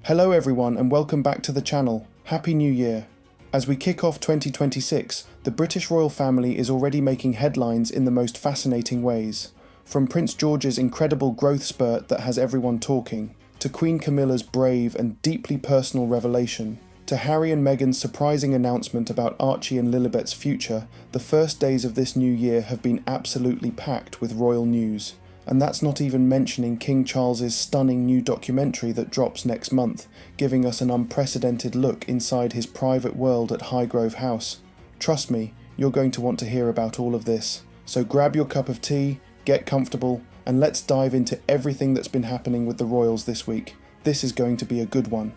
Hello everyone and welcome back to the channel. Happy New Year. As we kick off 2026, the British royal family is already making headlines in the most fascinating ways. From Prince George's incredible growth spurt that has everyone talking, to Queen Camilla's brave and deeply personal revelation, to Harry and Meghan's surprising announcement about Archie and Lilibet's future, the first days of this new year have been absolutely packed with royal news. And that's not even mentioning King Charles's stunning new documentary that drops next month, giving us an unprecedented look inside his private world at Highgrove House. Trust me, you're going to want to hear about all of this. So grab your cup of tea, get comfortable, and let's dive into everything that's been happening with the royals this week. This is going to be a good one.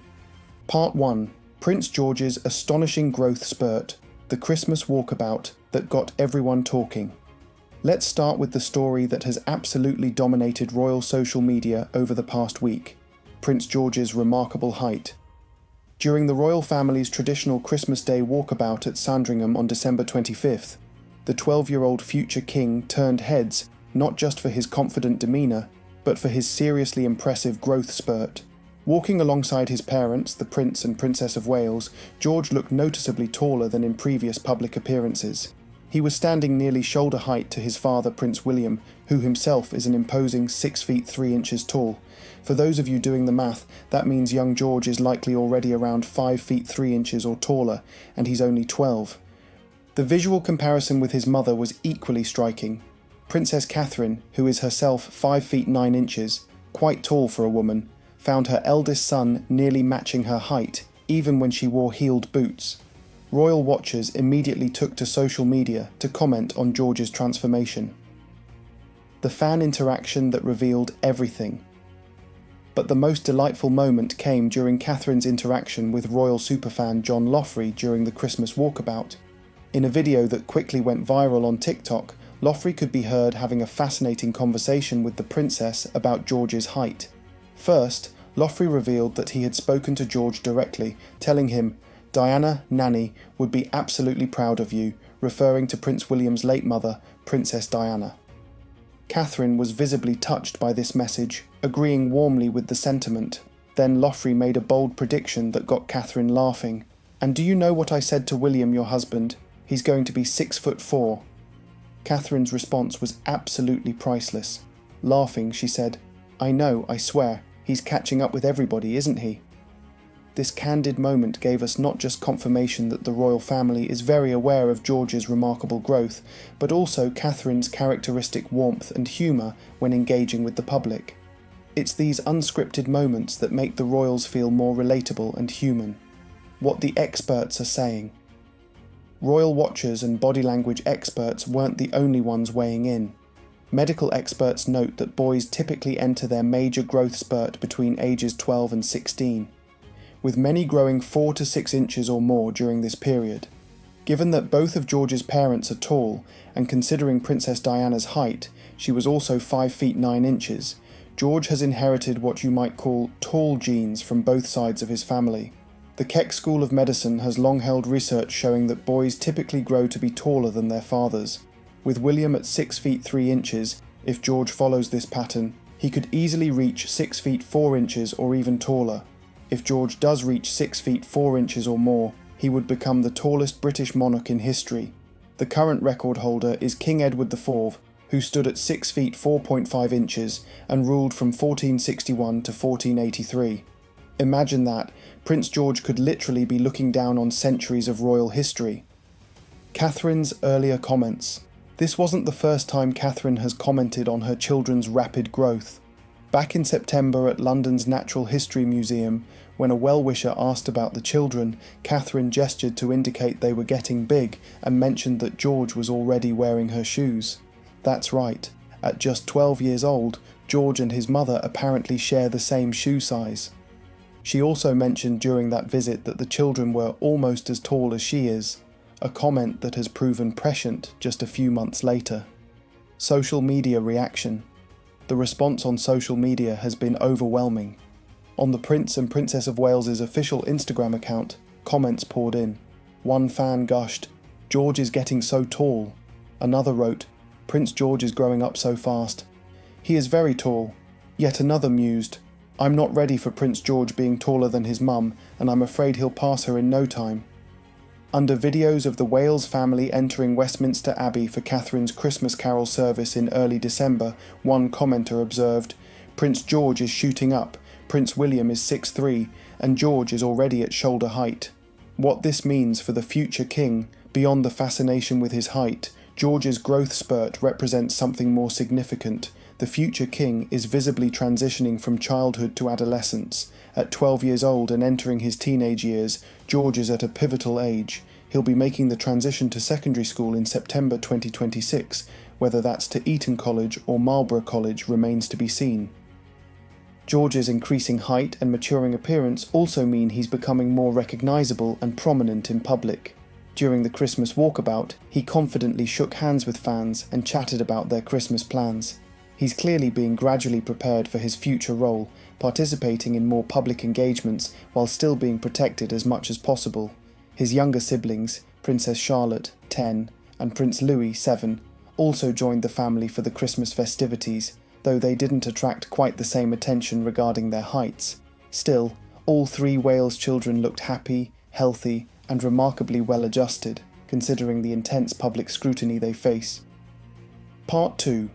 Part 1. Prince George's astonishing growth spurt, the Christmas walkabout that got everyone talking. Let's start with the story that has absolutely dominated royal social media over the past week, Prince George's remarkable height. During the royal family's traditional Christmas Day walkabout at Sandringham on December 25th, the 12-year-old future king turned heads not just for his confident demeanour, but for his seriously impressive growth spurt. Walking alongside his parents, the Prince and Princess of Wales, George looked noticeably taller than in previous public appearances. He was standing nearly shoulder height to his father Prince William, who himself is an imposing 6 feet 3 inches tall. For those of you doing the math, that means young George is likely already around 5 feet 3 inches or taller, and he's only 12. The visual comparison with his mother was equally striking. Princess Catherine, who is herself 5 feet 9 inches, quite tall for a woman, found her eldest son nearly matching her height, even when she wore heeled boots. Royal watchers immediately took to social media to comment on George's transformation. The fan interaction that revealed everything. But the most delightful moment came during Catherine's interaction with royal superfan John Loughrey during the Christmas walkabout. In a video that quickly went viral on TikTok, Loughrey could be heard having a fascinating conversation with the princess about George's height. First, Loughrey revealed that he had spoken to George directly, telling him, "Diana, Nanny, would be absolutely proud of you," referring to Prince William's late mother, Princess Diana. Catherine was visibly touched by this message, agreeing warmly with the sentiment. Then Loughrey made a bold prediction that got Catherine laughing. "And do you know what I said to William, your husband? He's going to be 6'4". Catherine's response was absolutely priceless. Laughing, she said, "I know, I swear, he's catching up with everybody, isn't he?" This candid moment gave us not just confirmation that the royal family is very aware of George's remarkable growth, but also Catherine's characteristic warmth and humour when engaging with the public. It's these unscripted moments that make the royals feel more relatable and human. What the experts are saying. Royal watchers and body language experts weren't the only ones weighing in. Medical experts note that boys typically enter their major growth spurt between ages 12 and 16. With many growing 4 to 6 inches or more during this period. Given that both of George's parents are tall, and considering Princess Diana's height, she was also 5 feet 9 inches, George has inherited what you might call tall genes from both sides of his family. The Keck School of Medicine has long held research showing that boys typically grow to be taller than their fathers. With William at 6 feet 3 inches, if George follows this pattern, he could easily reach 6 feet 4 inches or even taller. If George does reach 6 feet 4 inches or more, he would become the tallest British monarch in history. The current record holder is King Edward IV, who stood at 6 feet 4.5 inches and ruled from 1461 to 1483. Imagine that, Prince George could literally be looking down on centuries of royal history. Catherine's earlier comments. This wasn't the first time Catherine has commented on her children's rapid growth. Back in September at London's Natural History Museum, when a well-wisher asked about the children, Catherine gestured to indicate they were getting big and mentioned that George was already wearing her shoes. That's right, at just 12 years old, George and his mother apparently share the same shoe size. She also mentioned during that visit that the children were almost as tall as she is, a comment that has proven prescient just a few months later. Social media reaction. The response on social media has been overwhelming. On the Prince and Princess of Wales's official Instagram account, comments poured in. One fan gushed, "George is getting so tall." Another wrote, "Prince George is growing up so fast. He is very tall." Yet another mused, "I'm not ready for Prince George being taller than his mum, and I'm afraid he'll pass her in no time." Under videos of the Wales family entering Westminster Abbey for Catherine's Christmas carol service in early December, one commenter observed, "Prince George is shooting up, Prince William is 6'3", and George is already at shoulder height." What this means for the future king, beyond the fascination with his height, George's growth spurt represents something more significant. The future king is visibly transitioning from childhood to adolescence. At 12 years old and entering his teenage years, George is at a pivotal age. He'll be making the transition to secondary school in September 2026. Whether that's to Eton College or Marlborough College remains to be seen. George's increasing height and maturing appearance also mean he's becoming more recognisable and prominent in public. During the Christmas walkabout, he confidently shook hands with fans and chatted about their Christmas plans. He's clearly being gradually prepared for his future role, participating in more public engagements while still being protected as much as possible. His younger siblings, Princess Charlotte, 10, and Prince Louis, 7, also joined the family for the Christmas festivities, though they didn't attract quite the same attention regarding their heights. Still, all three Wales children looked happy, healthy, and remarkably well adjusted, considering the intense public scrutiny they face. Part 2.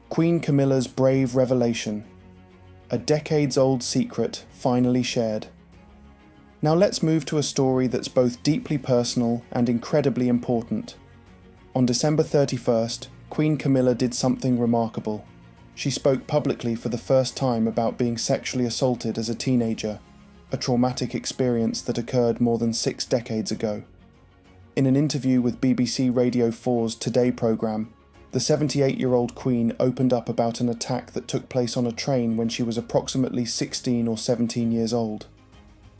Queen Camilla's brave revelation. A decades-old secret finally shared. Now let's move to a story that's both deeply personal and incredibly important. On December 31st, Queen Camilla did something remarkable. She spoke publicly for the first time about being sexually assaulted as a teenager, a traumatic experience that occurred more than 6 decades ago. In an interview with BBC Radio 4's Today programme, the 78-year-old Queen opened up about an attack that took place on a train when she was approximately 16 or 17 years old.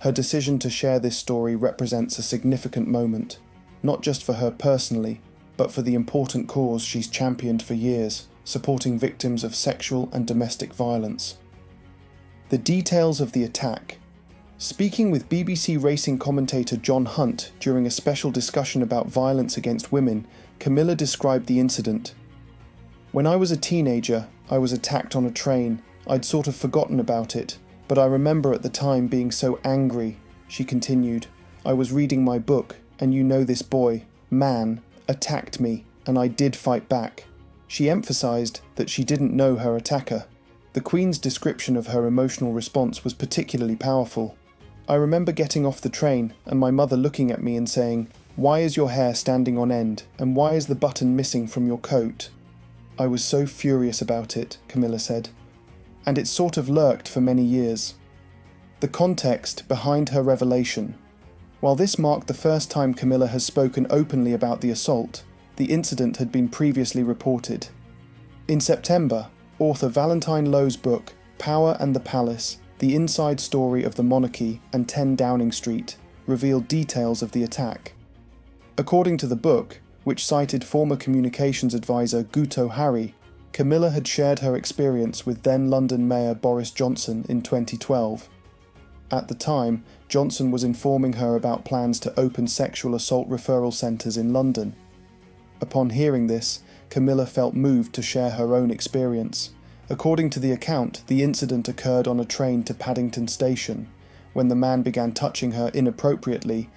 Her decision to share this story represents a significant moment, not just for her personally, but for the important cause she's championed for years, supporting victims of sexual and domestic violence. The details of the attack. Speaking with BBC racing commentator John Hunt during a special discussion about violence against women, Camilla described the incident. "When I was a teenager, I was attacked on a train. I'd sort of forgotten about it, but I remember at the time being so angry," she continued. "I was reading my book, and you know this boy, man, attacked me, and I did fight back." She emphasised that she didn't know her attacker. The Queen's description of her emotional response was particularly powerful. "I remember getting off the train and my mother looking at me and saying, 'Why is your hair standing on end, and why is the button missing from your coat?' I was so furious about it," Camilla said. "And it sort of lurked for many years." The context behind her revelation. While this marked the first time Camilla has spoken openly about the assault, the incident had been previously reported. In September, author Valentine Lowe's book, Power and the Palace, The Inside Story of the Monarchy and 10 Downing Street, revealed details of the attack. According to the book, which cited former communications advisor Guto Harry, Camilla had shared her experience with then London Mayor Boris Johnson in 2012. At the time, Johnson was informing her about plans to open sexual assault referral centres in London. Upon hearing this, Camilla felt moved to share her own experience. According to the account, the incident occurred on a train to Paddington Station. When the man began touching her inappropriately,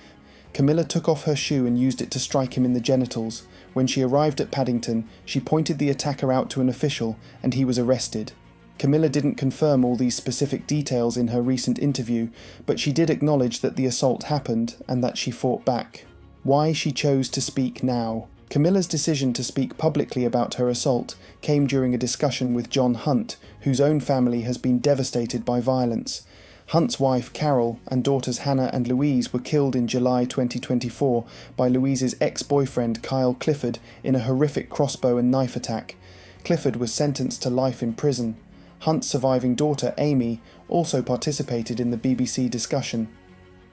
Camilla took off her shoe and used it to strike him in the genitals. When she arrived at Paddington, she pointed the attacker out to an official, and he was arrested. Camilla didn't confirm all these specific details in her recent interview, but she did acknowledge that the assault happened and that she fought back. Why she chose to speak now. Camilla's decision to speak publicly about her assault came during a discussion with John Hunt, whose own family has been devastated by violence. Hunt's wife Carol and daughters Hannah and Louise were killed in July 2024 by Louise's ex-boyfriend Kyle Clifford in a horrific crossbow and knife attack. Clifford was sentenced to life in prison. Hunt's surviving daughter Amy also participated in the BBC discussion.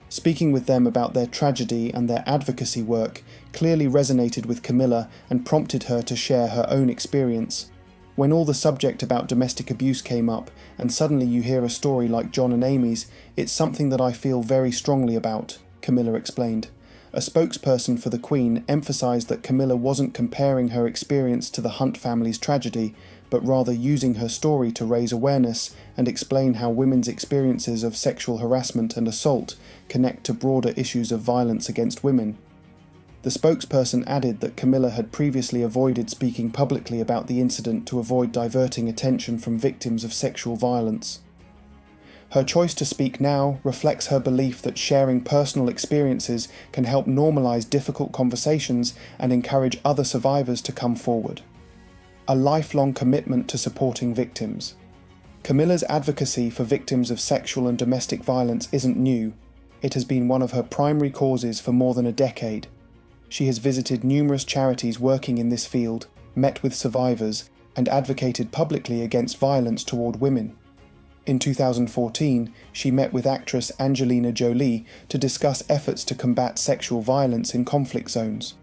Speaking with them about their tragedy and their advocacy work clearly resonated with Camilla and prompted her to share her own experience. When all the subject about domestic abuse came up, and suddenly you hear a story like John and Amy's, it's something that I feel very strongly about, Camilla explained. A spokesperson for the Queen emphasised that Camilla wasn't comparing her experience to the Hunt family's tragedy, but rather using her story to raise awareness and explain how women's experiences of sexual harassment and assault connect to broader issues of violence against women. The spokesperson added that Camilla had previously avoided speaking publicly about the incident to avoid diverting attention from victims of sexual violence. Her choice to speak now reflects her belief that sharing personal experiences can help normalize difficult conversations and encourage other survivors to come forward. A lifelong commitment to supporting victims. Camilla's advocacy for victims of sexual and domestic violence isn't new. It has been one of her primary causes for more than a decade. She has visited numerous charities working in this field, met with survivors, and advocated publicly against violence toward women. In 2014, she met with actress Angelina Jolie to discuss efforts to combat sexual violence in conflict zones.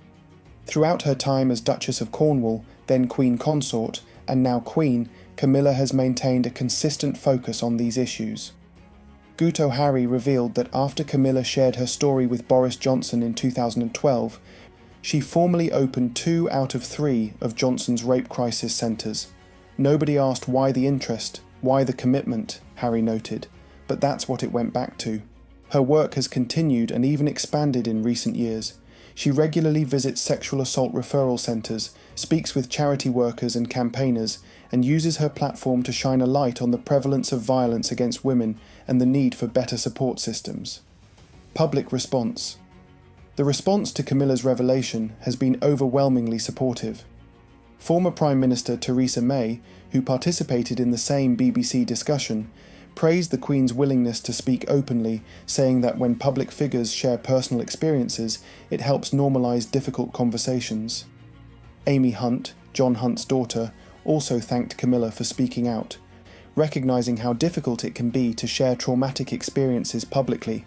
Throughout her time as Duchess of Cornwall, then Queen Consort, and now Queen, Camilla has maintained a consistent focus on these issues. Guto Harry revealed that after Camilla shared her story with Boris Johnson in 2012, she formally opened 2 out of 3 of Johnson's rape crisis centres. Nobody asked why the interest, why the commitment, Harry noted, but that's what it went back to. Her work has continued and even expanded in recent years. She regularly visits sexual assault referral centres, speaks with charity workers and campaigners, and uses her platform to shine a light on the prevalence of violence against women and the need for better support systems. Public response. The response to Camilla's revelation has been overwhelmingly supportive. Former Prime Minister Theresa May, who participated in the same BBC discussion, praised the Queen's willingness to speak openly, saying that when public figures share personal experiences, it helps normalise difficult conversations. Amy Hunt, John Hunt's daughter, also thanked Camilla for speaking out, recognising how difficult it can be to share traumatic experiences publicly.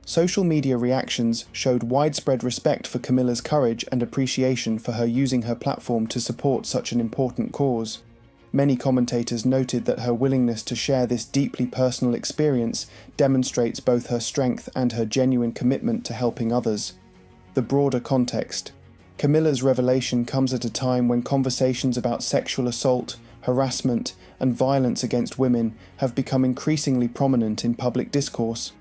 Social media reactions showed widespread respect for Camilla's courage and appreciation for her using her platform to support such an important cause. Many commentators noted that her willingness to share this deeply personal experience demonstrates both her strength and her genuine commitment to helping others. The broader context. Camilla's revelation comes at a time when conversations about sexual assault, harassment, and violence against women have become increasingly prominent in public discourse.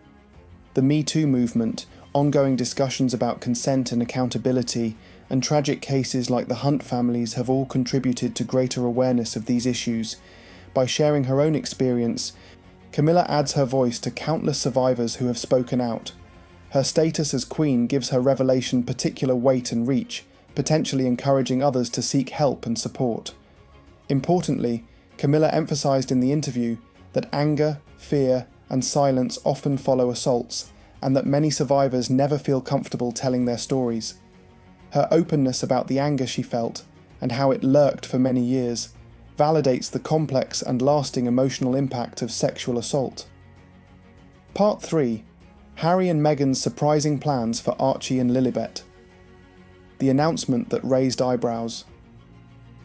The Me Too movement, ongoing discussions about consent and accountability, and tragic cases like the Hunt families have all contributed to greater awareness of these issues. By sharing her own experience, Camilla adds her voice to countless survivors who have spoken out. Her status as Queen gives her revelation particular weight and reach, potentially encouraging others to seek help and support. Importantly, Camilla emphasised in the interview that anger, fear, and silence often follow assaults, and that many survivors never feel comfortable telling their stories. Her openness about the anger she felt, and how it lurked for many years, validates the complex and lasting emotional impact of sexual assault. Part 3. Harry and Meghan's surprising plans for Archie and Lilibet. The announcement that raised eyebrows.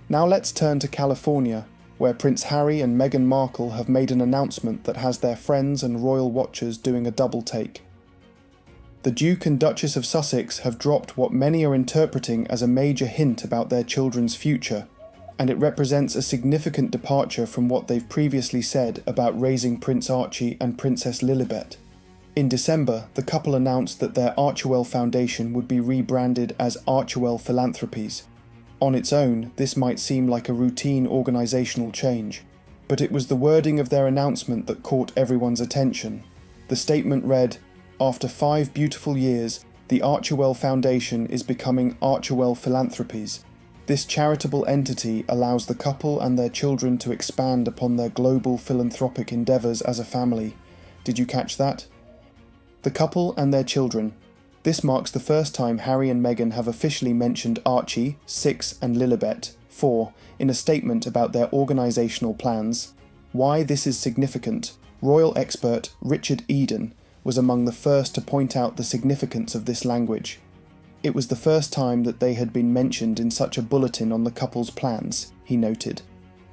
Now let's turn to California, where Prince Harry and Meghan Markle have made an announcement that has their friends and royal watchers doing a double take. The Duke and Duchess of Sussex have dropped what many are interpreting as a major hint about their children's future, and it represents a significant departure from what they've previously said about raising Prince Archie and Princess Lilibet. In December, the couple announced that their Archewell Foundation would be rebranded as Archewell Philanthropies. On its own, this might seem like a routine organisational change, but it was the wording of their announcement that caught everyone's attention. The statement read, "After 5 beautiful years, the Archewell Foundation is becoming Archewell Philanthropies. This charitable entity allows the couple and their children to expand upon their global philanthropic endeavours as a family." Did you catch that? The couple and their children. This marks the first time Harry and Meghan have officially mentioned Archie, 6, and Lilibet, 4, in a statement about their organisational plans. Why this is significant, royal expert Richard Eden was among the first to point out the significance of this language. It was the first time that they had been mentioned in such a bulletin on the couple's plans, he noted.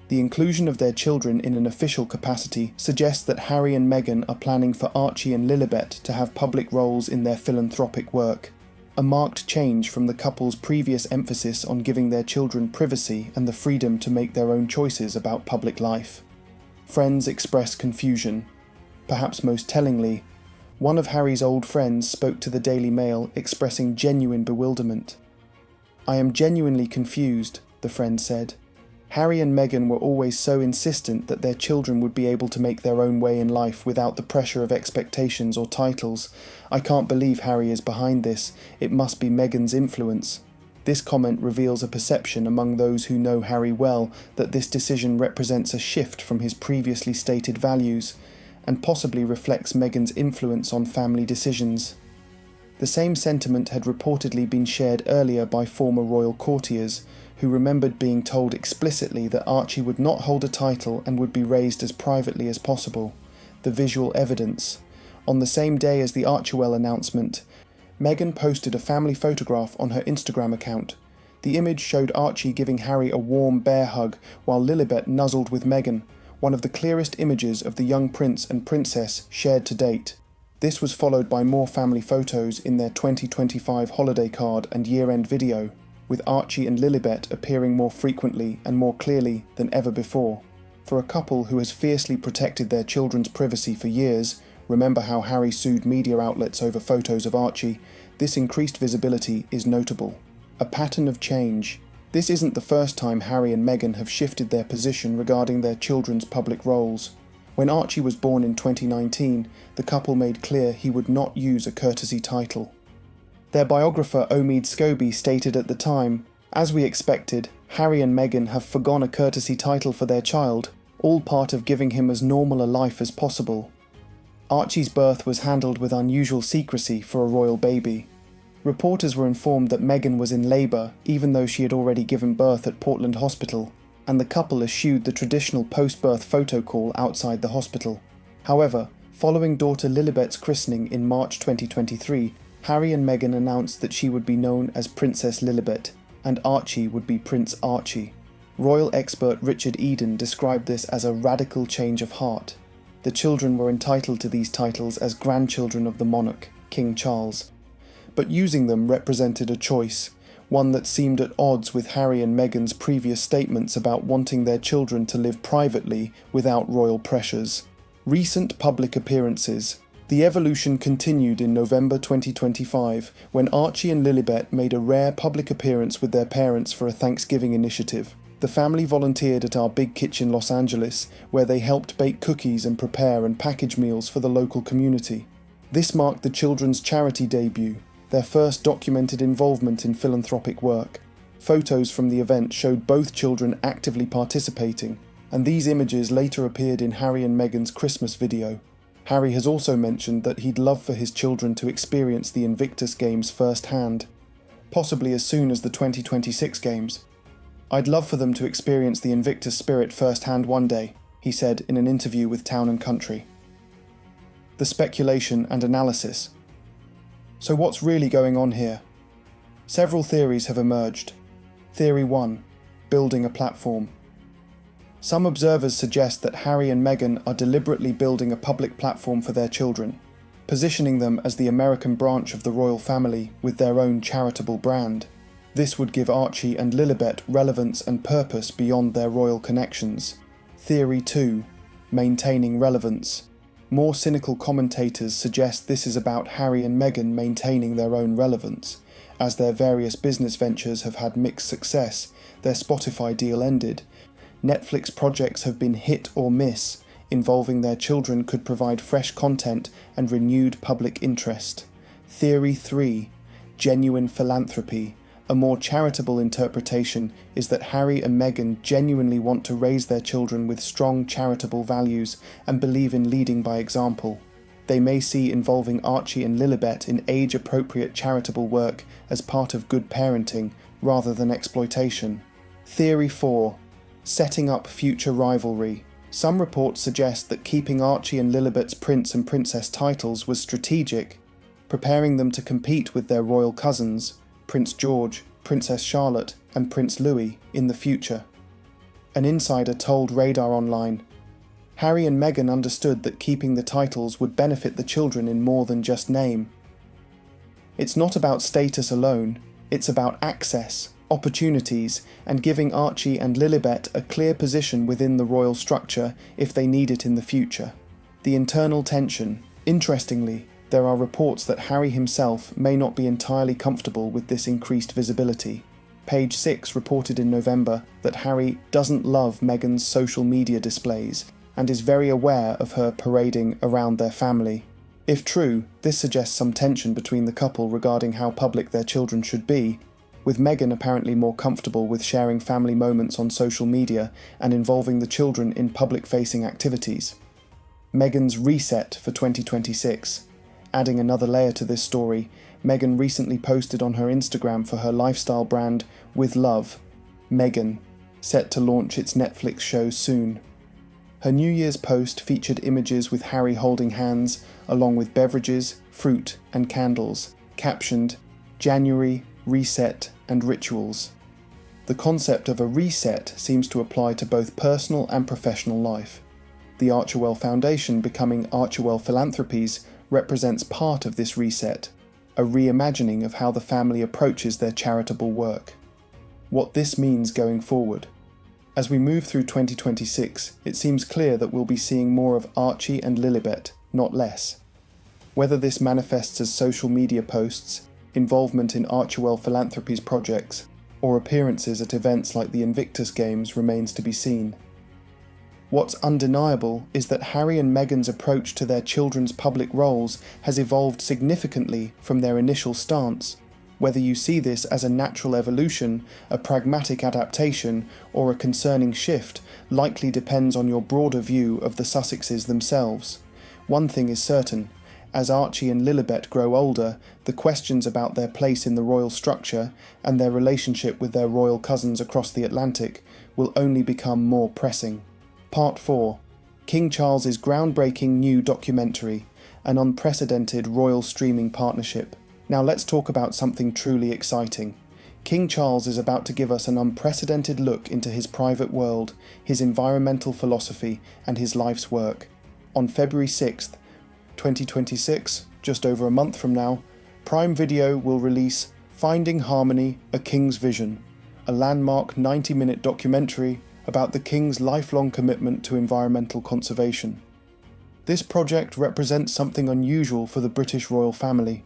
The inclusion of their children in an official capacity suggests that Harry and Meghan are planning for Archie and Lilibet to have public roles in their philanthropic work. a marked change from the couple's previous emphasis on giving their children privacy and the freedom to make their own choices about public life. Friends express confusion. Perhaps most tellingly, one of Harry's old friends spoke to the Daily Mail expressing genuine bewilderment. "I am genuinely confused," the friend said. "Harry and Meghan were always so insistent that their children would be able to make their own way in life without the pressure of expectations or titles. I can't believe Harry is behind this. It must be Meghan's influence." This comment reveals a perception among those who know Harry well that this decision represents a shift from his previously stated values, and possibly reflects Meghan's influence on family decisions. The same sentiment had reportedly been shared earlier by former royal courtiers, who remembered being told explicitly that Archie would not hold a title and would be raised as privately as possible. The visual evidence. On the same day as the Archewell announcement, Meghan posted a family photograph on her Instagram account. The image showed Archie giving Harry a warm bear hug while Lilibet nuzzled with Meghan, one of the clearest images of the young prince and princess shared to date. This was followed by more family photos in their 2025 holiday card and year-end video, with Archie and Lilibet appearing more frequently and more clearly than ever before. For a couple who has fiercely protected their children's privacy for years, remember how Harry sued media outlets over photos of Archie, this increased visibility is notable. A pattern of change. This isn't the first time Harry and Meghan have shifted their position regarding their children's public roles. When Archie was born in 2019, the couple made clear he would not use a courtesy title. Their biographer Omid Scobie stated at the time, "As we expected, Harry and Meghan have forgone a courtesy title for their child, all part of giving him as normal a life as possible." Archie's birth was handled with unusual secrecy for a royal baby. Reporters were informed that Meghan was in labour, even though she had already given birth at Portland Hospital, and the couple eschewed the traditional post-birth photo call outside the hospital. However, following daughter Lilibet's christening in March 2023, Harry and Meghan announced that she would be known as Princess Lilibet, and Archie would be Prince Archie. Royal expert Richard Eden described this as a radical change of heart. The children were entitled to these titles as grandchildren of the monarch, King Charles. But using them represented a choice, one that seemed at odds with Harry and Meghan's previous statements about wanting their children to live privately without royal pressures. Recent public appearances. The evolution continued in November 2025, when Archie and Lilibet made a rare public appearance with their parents for a Thanksgiving initiative. The family volunteered at Our Big Kitchen Los Angeles, where they helped bake cookies and prepare and package meals for the local community. This marked the children's charity debut, their first documented involvement in philanthropic work. Photos from the event showed both children actively participating, and these images later appeared in Harry and Meghan's Christmas video. Harry has also mentioned that he'd love for his children to experience the Invictus Games firsthand, possibly as soon as the 2026 Games. "I'd love for them to experience the Invictus spirit firsthand one day," he said in an interview with Town & Country. The speculation and analysis. So what's really going on here? Several theories have emerged. Theory 1. Building a platform. Some observers suggest that Harry and Meghan are deliberately building a public platform for their children, positioning them as the American branch of the royal family with their own charitable brand. This would give Archie and Lilibet relevance and purpose beyond their royal connections. Theory 2. Maintaining relevance. More cynical commentators suggest this is about Harry and Meghan maintaining their own relevance. As their various business ventures have had mixed success, their Spotify deal ended, Netflix projects have been hit or miss, involving their children could provide fresh content and renewed public interest. Theory 3. Genuine philanthropy. A more charitable interpretation is that Harry and Meghan genuinely want to raise their children with strong charitable values and believe in leading by example. They may see involving Archie and Lilibet in age-appropriate charitable work as part of good parenting rather than exploitation. Theory 4. Setting up future rivalry. Some reports suggest that keeping Archie and Lilibet's prince and princess titles was strategic, preparing them to compete with their royal cousins, Prince George, Princess Charlotte, and Prince Louis, in the future. An insider told Radar Online, "Harry and Meghan understood that keeping the titles would benefit the children in more than just name." It's not about status alone, it's about access, opportunities, and giving Archie and Lilibet a clear position within the royal structure if they need it in the future. The internal tension. Interestingly, there are reports that Harry himself may not be entirely comfortable with this increased visibility. Page 6 reported in November that Harry doesn't love Meghan's social media displays and is very aware of her parading around their family. If true, this suggests some tension between the couple regarding how public their children should be, with Meghan apparently more comfortable with sharing family moments on social media and involving the children in public-facing activities. Meghan's reset for 2026. Adding another layer to this story, Meghan recently posted on her Instagram for her lifestyle brand With Love, Meghan, set to launch its Netflix show soon. Her New Year's post featured images with Harry holding hands, along with beverages, fruit, and candles, captioned, "January, Reset, and Rituals." The concept of a reset seems to apply to both personal and professional life. The Archewell Foundation becoming Archewell Philanthropies represents part of this reset, a reimagining of how the family approaches their charitable work. What this means going forward. As we move through 2026, it seems clear that we'll be seeing more of Archie and Lilibet, not less. Whether this manifests as social media posts, involvement in Archewell Philanthropies projects, or appearances at events like the Invictus Games remains to be seen. What's undeniable is that Harry and Meghan's approach to their children's public roles has evolved significantly from their initial stance. Whether you see this as a natural evolution, a pragmatic adaptation, or a concerning shift likely depends on your broader view of the Sussexes themselves. One thing is certain, as Archie and Lilibet grow older, the questions about their place in the royal structure and their relationship with their royal cousins across the Atlantic will only become more pressing. Part 4. King Charles's groundbreaking new documentary, an unprecedented royal streaming partnership. Now let's talk about something truly exciting. King Charles is about to give us an unprecedented look into his private world, his environmental philosophy, and his life's work. On February 6th, 2026, just over a month from now, Prime Video will release Finding Harmony, A King's Vision, a landmark 90-minute documentary about the King's lifelong commitment to environmental conservation. This project represents something unusual for the British royal family.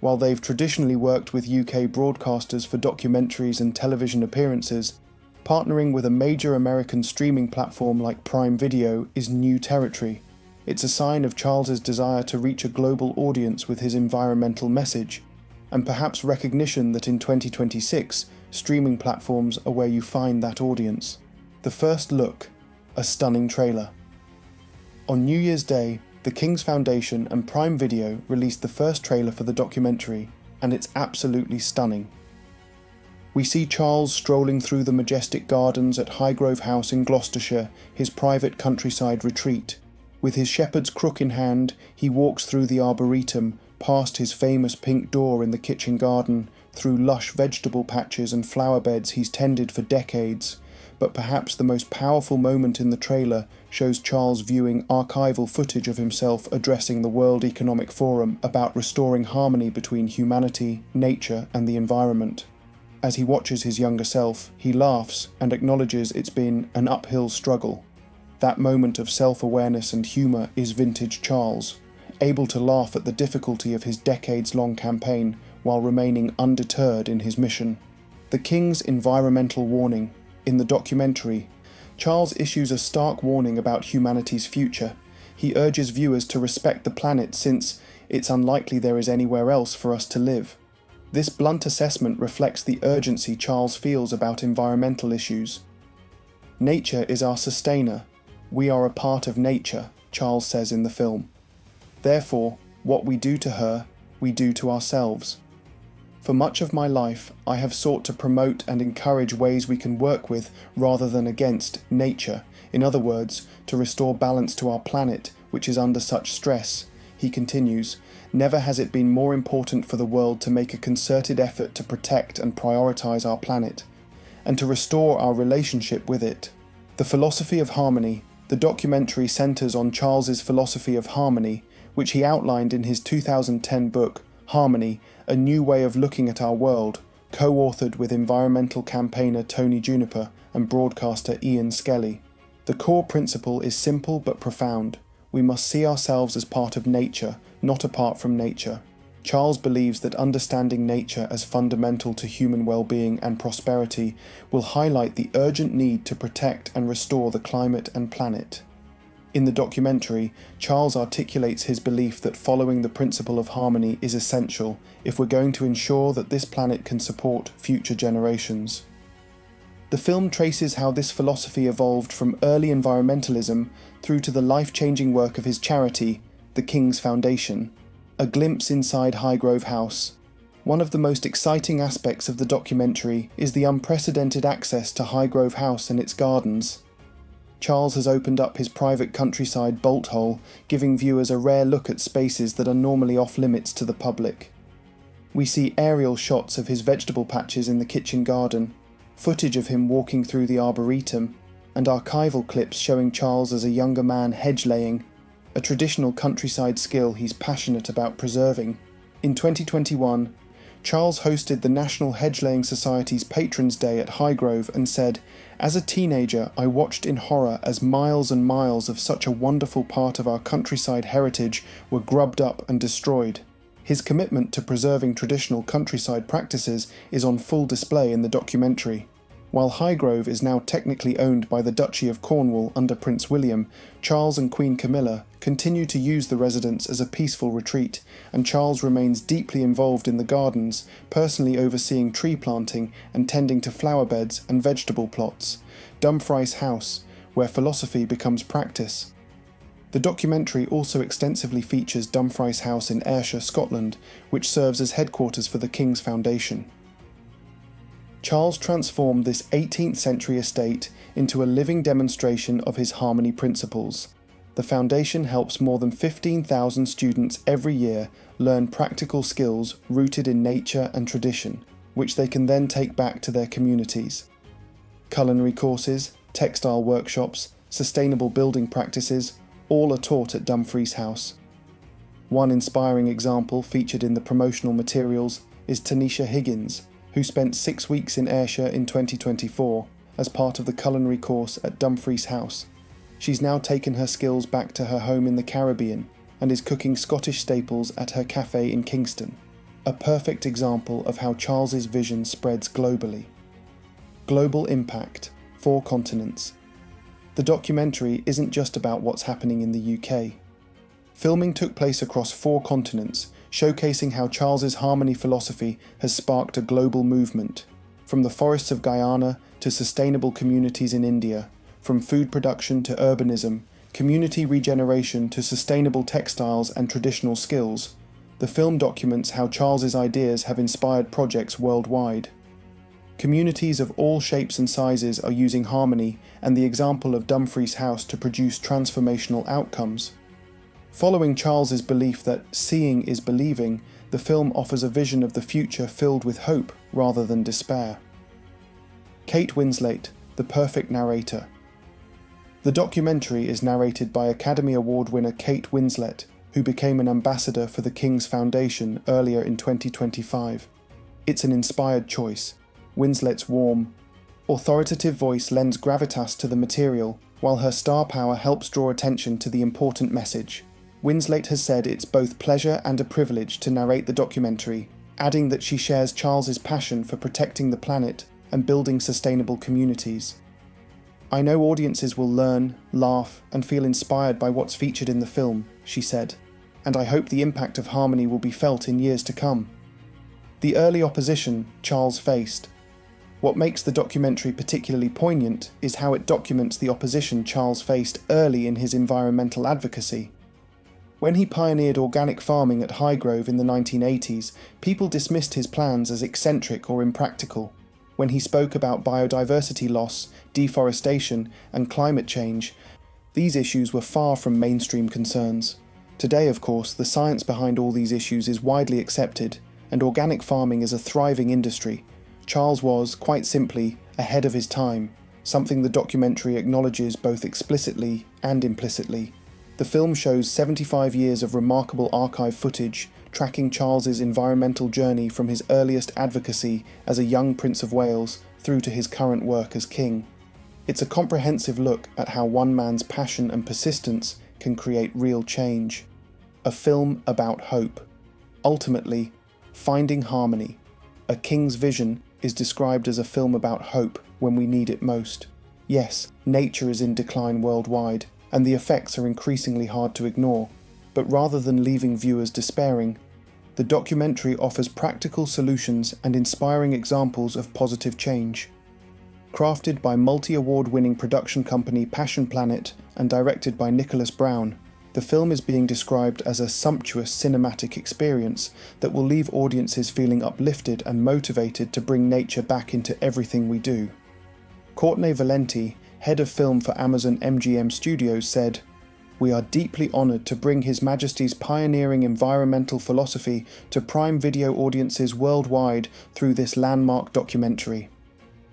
While they've traditionally worked with UK broadcasters for documentaries and television appearances, partnering with a major American streaming platform like Prime Video is new territory. It's a sign of Charles's desire to reach a global audience with his environmental message, and perhaps recognition that in 2026, streaming platforms are where you find that audience. The first look, a stunning trailer. On New Year's Day, the King's Foundation and Prime Video released the first trailer for the documentary, and it's absolutely stunning. We see Charles strolling through the majestic gardens at Highgrove House in Gloucestershire, his private countryside retreat. With his shepherd's crook in hand, he walks through the arboretum, past his famous pink door in the kitchen garden, through lush vegetable patches and flower beds he's tended for decades. But perhaps the most powerful moment in the trailer shows Charles viewing archival footage of himself addressing the World Economic Forum about restoring harmony between humanity, nature, and the environment. As he watches his younger self, he laughs and acknowledges it's been an uphill struggle. That moment of self-awareness and humour is vintage Charles, able to laugh at the difficulty of his decades-long campaign while remaining undeterred in his mission. The King's environmental warning. In the documentary, Charles issues a stark warning about humanity's future. He urges viewers to respect the planet since it's unlikely there is anywhere else for us to live. This blunt assessment reflects the urgency Charles feels about environmental issues. Nature is our sustainer. We are a part of nature, Charles says in the film. Therefore, what we do to her, we do to ourselves. For much of my life, I have sought to promote and encourage ways we can work with rather than against nature. In other words, to restore balance to our planet, which is under such stress. He continues, never has it been more important for the world to make a concerted effort to protect and prioritize our planet, and to restore our relationship with it. The philosophy of harmony. The documentary centers on Charles's philosophy of harmony, which he outlined in his 2010 book, Harmony, a new way of looking at our world, co-authored with environmental campaigner Tony Juniper and broadcaster Ian Skelly. The core principle is simple but profound. We must see ourselves as part of nature, not apart from nature. Charles believes that understanding nature as fundamental to human well-being and prosperity will highlight the urgent need to protect and restore the climate and planet. In the documentary, Charles articulates his belief that following the principle of harmony is essential if we're going to ensure that this planet can support future generations. The film traces how this philosophy evolved from early environmentalism through to the life-changing work of his charity, the King's Foundation. A glimpse inside Highgrove House. One of the most exciting aspects of the documentary is the unprecedented access to Highgrove House and its gardens. Charles has opened up his private countryside bolt hole, giving viewers a rare look at spaces that are normally off-limits to the public. We see aerial shots of his vegetable patches in the kitchen garden, footage of him walking through the arboretum, and archival clips showing Charles as a younger man hedge-laying, a traditional countryside skill he's passionate about preserving. In 2021, Charles hosted the National Hedge-Laying Society's Patrons' Day at Highgrove and said, "As a teenager, I watched in horror as miles and miles of such a wonderful part of our countryside heritage were grubbed up and destroyed." His commitment to preserving traditional countryside practices is on full display in the documentary. While Highgrove is now technically owned by the Duchy of Cornwall under Prince William, Charles and Queen Camilla continue to use the residence as a peaceful retreat, and Charles remains deeply involved in the gardens, personally overseeing tree planting and tending to flower beds and vegetable plots. Dumfries House, where philosophy becomes practice. The documentary also extensively features Dumfries House in Ayrshire, Scotland, which serves as headquarters for the King's Foundation. Charles transformed this 18th century estate into a living demonstration of his harmony principles. The foundation helps more than 15,000 students every year learn practical skills rooted in nature and tradition, which they can then take back to their communities. Culinary courses, textile workshops, sustainable building practices, all are taught at Dumfries House. One inspiring example featured in the promotional materials is Tanisha Higgins, who spent 6 weeks in Ayrshire in 2024 as part of the culinary course at Dumfries House. She's now taken her skills back to her home in the Caribbean and is cooking Scottish staples at her cafe in Kingston. A perfect example of how Charles's vision spreads globally. Global impact, 4 continents. The documentary isn't just about what's happening in the UK. Filming took place across 4 continents, showcasing how Charles's harmony philosophy has sparked a global movement. From the forests of Guyana to sustainable communities in India, from food production to urbanism, community regeneration to sustainable textiles and traditional skills, the film documents how Charles's ideas have inspired projects worldwide. Communities of all shapes and sizes are using harmony and the example of Dumfries House to produce transformational outcomes. Following Charles's belief that seeing is believing, the film offers a vision of the future filled with hope rather than despair. Kate Winslet, the perfect narrator. The documentary is narrated by Academy Award winner Kate Winslet, who became an ambassador for the King's Foundation earlier in 2025. It's an inspired choice. Winslet's warm, authoritative voice lends gravitas to the material, while her star power helps draw attention to the important message. Winslet has said it's both pleasure and a privilege to narrate the documentary, adding that she shares Charles's passion for protecting the planet and building sustainable communities. "I know audiences will learn, laugh, and feel inspired by what's featured in the film," she said, "and I hope the impact of harmony will be felt in years to come." The early opposition Charles faced. What makes the documentary particularly poignant is how it documents the opposition Charles faced early in his environmental advocacy. When he pioneered organic farming at Highgrove in the 1980s, people dismissed his plans as eccentric or impractical. When he spoke about biodiversity loss, deforestation, and climate change, these issues were far from mainstream concerns. Today, of course, the science behind all these issues is widely accepted, and organic farming is a thriving industry. Charles was, quite simply, ahead of his time, something the documentary acknowledges both explicitly and implicitly. The film shows 75 years of remarkable archive footage, tracking Charles's environmental journey from his earliest advocacy as a young Prince of Wales through to his current work as king. It's a comprehensive look at how one man's passion and persistence can create real change. A film about hope. Ultimately, finding harmony. A King's Vision is described as a film about hope when we need it most. Yes, nature is in decline worldwide, and the effects are increasingly hard to ignore. But rather than leaving viewers despairing, the documentary offers practical solutions and inspiring examples of positive change. Crafted by multi-award-winning production company Passion Planet and directed by Nicholas Brown, the film is being described as a sumptuous cinematic experience that will leave audiences feeling uplifted and motivated to bring nature back into everything we do. Courtney Valenti, head of film for Amazon MGM Studios, said, "We are deeply honoured to bring His Majesty's pioneering environmental philosophy to Prime Video audiences worldwide through this landmark documentary.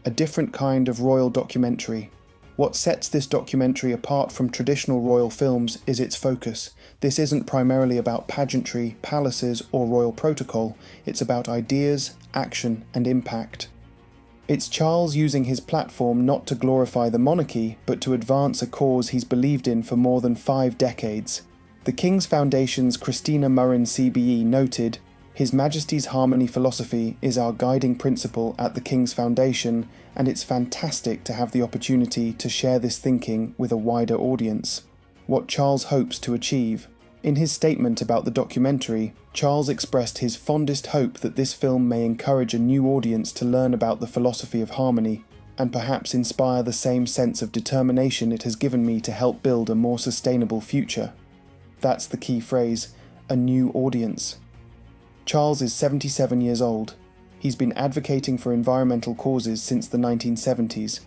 A different kind of royal documentary. What sets this documentary apart from traditional royal films is its focus. This isn't primarily about pageantry, palaces, or royal protocol. It's about ideas, action, and impact. It's Charles using his platform not to glorify the monarchy, but to advance a cause he's believed in for more than 5 decades. The King's Foundation's Christina Murrin CBE noted, "His Majesty's Harmony philosophy is our guiding principle at the King's Foundation, and it's fantastic to have the opportunity to share this thinking with a wider audience." What Charles hopes to achieve. In his statement about the documentary, Charles expressed his fondest hope that this film may encourage a new audience to learn about the philosophy of harmony, and perhaps inspire the same sense of determination it has given me to help build a more sustainable future. That's the key phrase, a new audience. Charles is 77 years old. He's been advocating for environmental causes since the 1970s.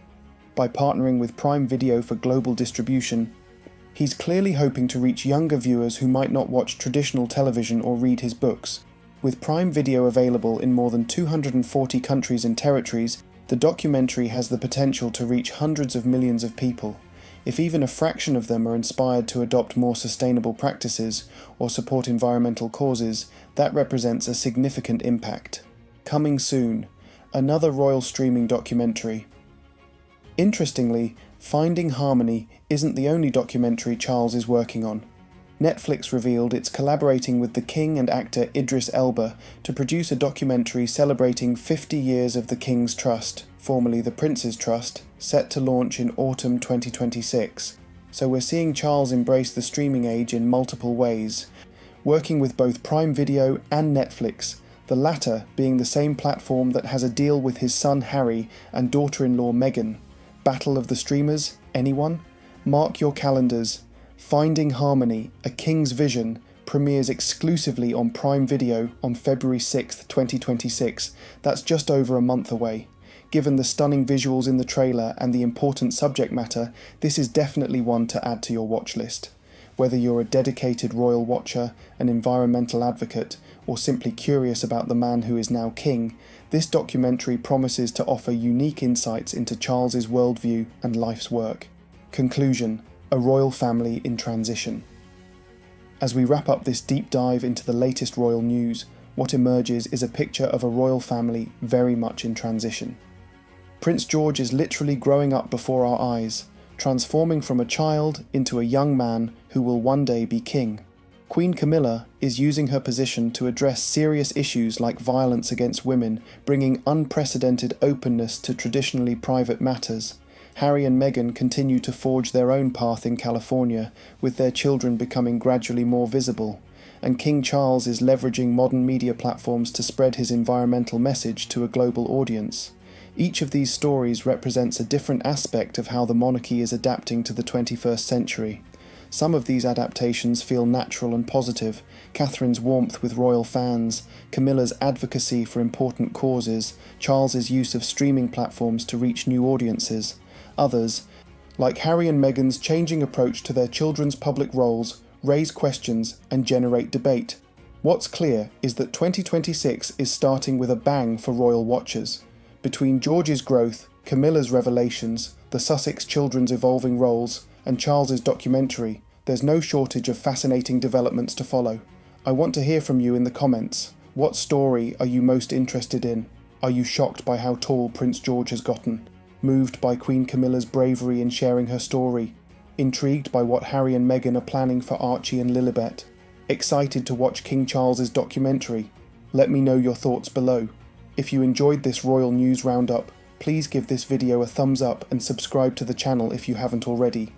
By partnering with Prime Video for global distribution, he's clearly hoping to reach younger viewers who might not watch traditional television or read his books. With Prime Video available in more than 240 countries and territories, the documentary has the potential to reach hundreds of millions of people. If even a fraction of them are inspired to adopt more sustainable practices or support environmental causes, that represents a significant impact. Coming soon, another royal streaming documentary. Interestingly, Finding Harmony isn't the only documentary Charles is working on. Netflix revealed it's collaborating with the King and actor Idris Elba to produce a documentary celebrating 50 years of the King's Trust, formerly the Prince's Trust, set to launch in autumn 2026. So we're seeing Charles embrace the streaming age in multiple ways, working with both Prime Video and Netflix, the latter being the same platform that has a deal with his son Harry and daughter-in-law Meghan. Battle of the Streamers, anyone? Mark your calendars. Finding Harmony, A King's Vision, premieres exclusively on Prime Video on February 6th, 2026. That's just over a month away. Given the stunning visuals in the trailer and the important subject matter, this is definitely one to add to your watch list. Whether you're a dedicated royal watcher, an environmental advocate, or simply curious about the man who is now king, this documentary promises to offer unique insights into Charles's worldview and life's work. Conclusion: a royal family in transition. As we wrap up this deep dive into the latest royal news, what emerges is a picture of a royal family very much in transition. Prince George is literally growing up before our eyes, transforming from a child into a young man who will one day be king. Queen Camilla is using her position to address serious issues like violence against women, bringing unprecedented openness to traditionally private matters. Harry and Meghan continue to forge their own path in California, with their children becoming gradually more visible. And King Charles is leveraging modern media platforms to spread his environmental message to a global audience. Each of these stories represents a different aspect of how the monarchy is adapting to the 21st century. Some of these adaptations feel natural and positive: Catherine's warmth with royal fans, Camilla's advocacy for important causes, Charles's use of streaming platforms to reach new audiences. Others, like Harry and Meghan's changing approach to their children's public roles, raise questions and generate debate. What's clear is that 2026 is starting with a bang for royal watchers. Between George's growth, Camilla's revelations, the Sussex children's evolving roles, and Charles's documentary, there's no shortage of fascinating developments to follow. I want to hear from you in the comments. What story are you most interested in? Are you shocked by how tall Prince George has gotten? Moved by Queen Camilla's bravery in sharing her story? Intrigued by what Harry and Meghan are planning for Archie and Lilibet? Excited to watch King Charles's documentary? Let me know your thoughts below. If you enjoyed this royal news roundup, please give this video a thumbs up and subscribe to the channel if you haven't already.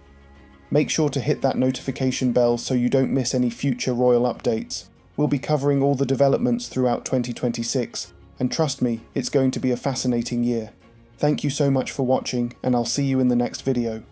Make sure to hit that notification bell so you don't miss any future royal updates. We'll be covering all the developments throughout 2026, and trust me, it's going to be a fascinating year. Thank you so much for watching, and I'll see you in the next video.